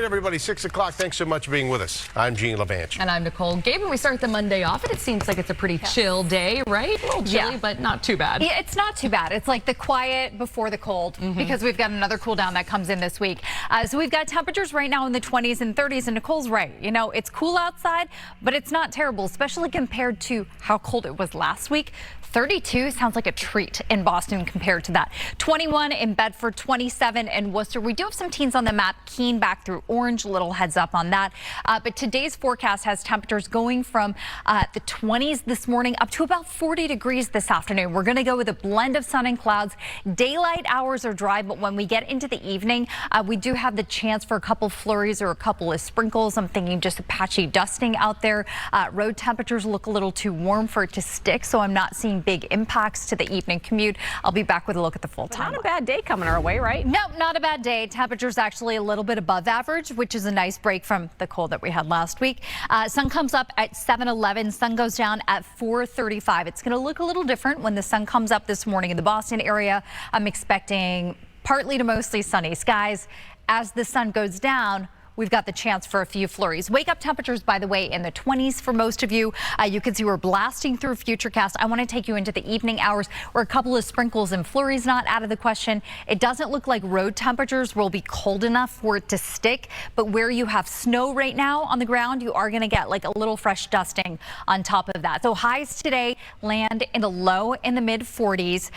everybody. 6 o'clock. Thanks so much for being with us. I'm Gene LaVanche. And I'm Nicole. Gabe, and we start the Monday off, and it seems like it's a pretty chill day, right? A little chilly, but not too bad. Yeah, it's not too bad. It's like the quiet before the cold, because we've got another cool down that comes in this week. So we've got temperatures right now in the 20s and 30s, and Nicole's right. You know, it's cool outside, but it's not terrible, especially compared to how cold it was last week. 32 sounds like a treat in Boston compared to that. 21 in Bedford, 27 in Worcester. We do have some teens on the map, Keene back through orange, little heads up on that. But today's forecast has temperatures going from the 20s this morning up to about 40 degrees this afternoon. We're going to go with a blend of sun and clouds. Daylight hours are dry, but when we get into the evening, we do have the chance for a couple flurries or a couple of sprinkles. I'm thinking just a patchy dusting out there. Road temperatures look a little too warm for it to stick, so I'm not seeing big impacts to the evening commute. I'll be back with a look at the full time. Not a bad day coming our way, right? No, not a bad day. Temperatures actually a little bit above average, which is a nice break from the cold that we had last week. Sun comes up at 7:11. Sun goes down at 4:35. It's going to look a little different when the sun comes up this morning in the Boston area. I'm expecting partly to mostly sunny skies. As the sun goes down, we've got the chance for a few flurries. Wake up temperatures, by the way, in the 20s for most of you. You can see we're blasting through Futurecast. I want to take you into the evening hours where a couple of sprinkles and flurries not out of the question. It doesn't look like road temperatures will be cold enough for it to stick, but where you have snow right now on the ground, you are going to get like a little fresh dusting on top of that. So highs today land in the low in the mid 40s.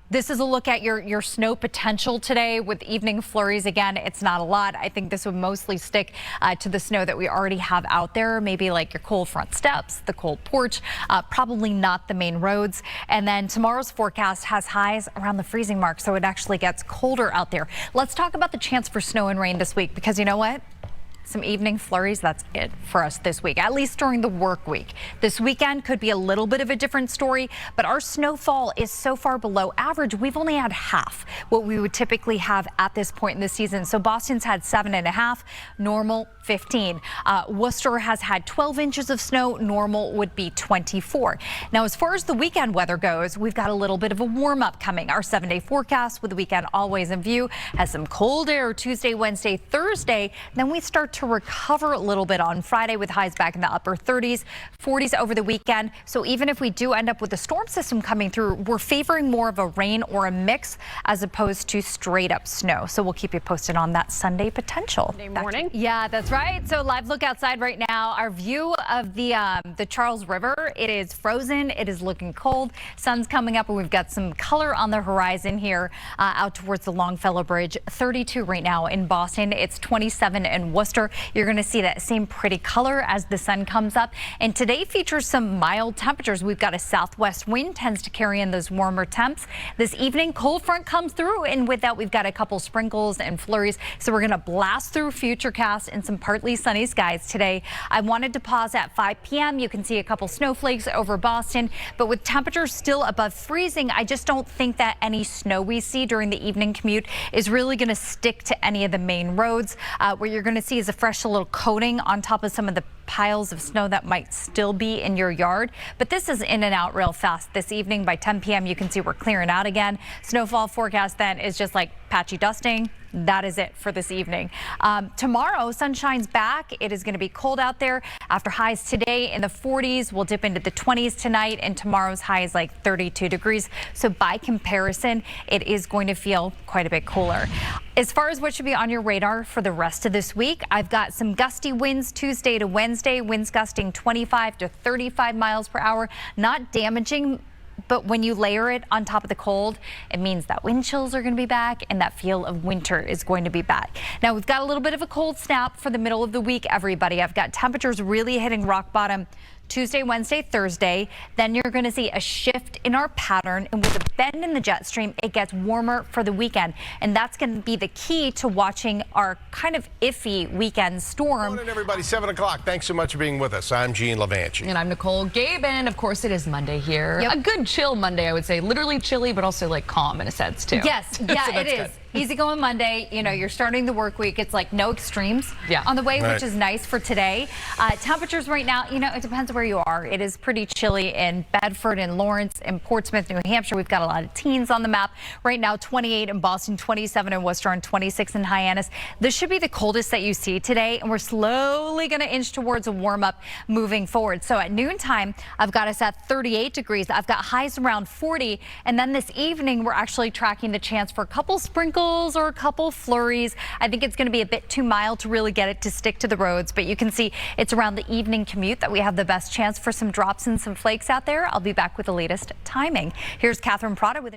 This is a look at your snow potential today with evening flurries. Again, it's not a lot. I think this would mostly stick to the snow that we already have out there, maybe like your cold front steps, the cold porch, probably not the main roads. And then tomorrow's forecast has highs around the freezing mark, so it actually gets colder out there. Let's talk about the chance for snow and rain this week, because you know what? Some evening flurries, that's it for us this week, at least during the work week. This weekend could be a little bit of a different story, but our snowfall is so far below average. We've only had half what we would typically have at this point in the season. So Boston's had 7.5, normal 15. Worcester has had 12 inches of snow, normal would be 24. Now, as far as the weekend weather goes, we've got a little bit of a warm up coming. Our 7-day forecast with the weekend always in view has some cold air Tuesday, Wednesday, Thursday. Then we start to recover a little bit on Friday with highs back in the upper 30s, 40s over the weekend. So even if we do end up with a storm system coming through, we're favoring more of a rain or a mix as opposed to straight up snow. So we'll keep you posted on that Sunday potential. Sunday morning. Yeah, that's right. So live look outside right now. Our view of the Charles River, it is frozen. It is looking cold. Sun's coming up and we've got some color on the horizon here out towards the Longfellow Bridge. 32 right now in Boston. It's 27 in Worcester. You're going to see that same pretty color as the sun comes up. And today features some mild temperatures. We've got a southwest wind tends to carry in those warmer temps. This evening, cold front comes through, and with that, we've got a couple sprinkles and flurries. So we're going to blast through Futurecast in some partly sunny skies today. I wanted to pause at 5 p.m. You can see a couple snowflakes over Boston, but with temperatures still above freezing, I just don't think that any snow we see during the evening commute is really going to stick to any of the main roads. What you're going to see is a fresh little coating on top of some of the piles of snow that might still be in your yard. But this is in and out real fast. This evening by 10 p.m. you can see we're clearing out again. Snowfall forecast then is just like patchy dusting. That is it for this evening. Tomorrow, sunshine's back. It is going to be cold out there. After highs today in the 40s, we'll dip into the 20s tonight, and tomorrow's high is like 32 degrees. So by comparison, it is going to feel quite a bit cooler. As far as what should be on your radar for the rest of this week, I've got some gusty winds Tuesday to Wednesday, winds gusting 25 to 35 miles per hour, not damaging. But when you layer it on top of the cold, it means that wind chills are going to be back and that feel of winter is going to be back. Now, we've got a little bit of a cold snap for the middle of the week, everybody. I've got temperatures really hitting rock bottom Tuesday, Wednesday, Thursday. Then you're going to see a shift in our pattern, and with a bend in the jet stream, it gets warmer for the weekend, and that's going to be the key to watching our kind of iffy weekend storm. Good morning, everybody. 7 o'clock. Thanks so much for being with us. I'm Gene LaVanche. And I'm Nicole. Gabe, and of course it is Monday here. Yep. A good chill Monday, I would say. Literally chilly, but also like calm in a sense too. Yes, yeah, So it is. good. Easygoing Monday. You know, you're starting the work week. It's like no extremes on the way, which is nice for today. Temperatures right now, you know, it depends where you are. It is pretty chilly in Bedford and Lawrence and Portsmouth, New Hampshire. We've got a lot of teens on the map. Right now, 28 in Boston, 27 in Worcester, and 26 in Hyannis. This should be the coldest that you see today, and we're slowly going to inch towards a warm up moving forward. So at noontime, I've got us at 38 degrees. I've got highs around 40, and then this evening, we're actually tracking the chance for a couple sprinkles or a couple flurries. I think it's going to be a bit too mild to really get it to stick to the roads, but you can see it's around the evening commute that we have the best chance for some drops and some flakes out there. I'll be back with the latest timing. Here's Catherine Prada with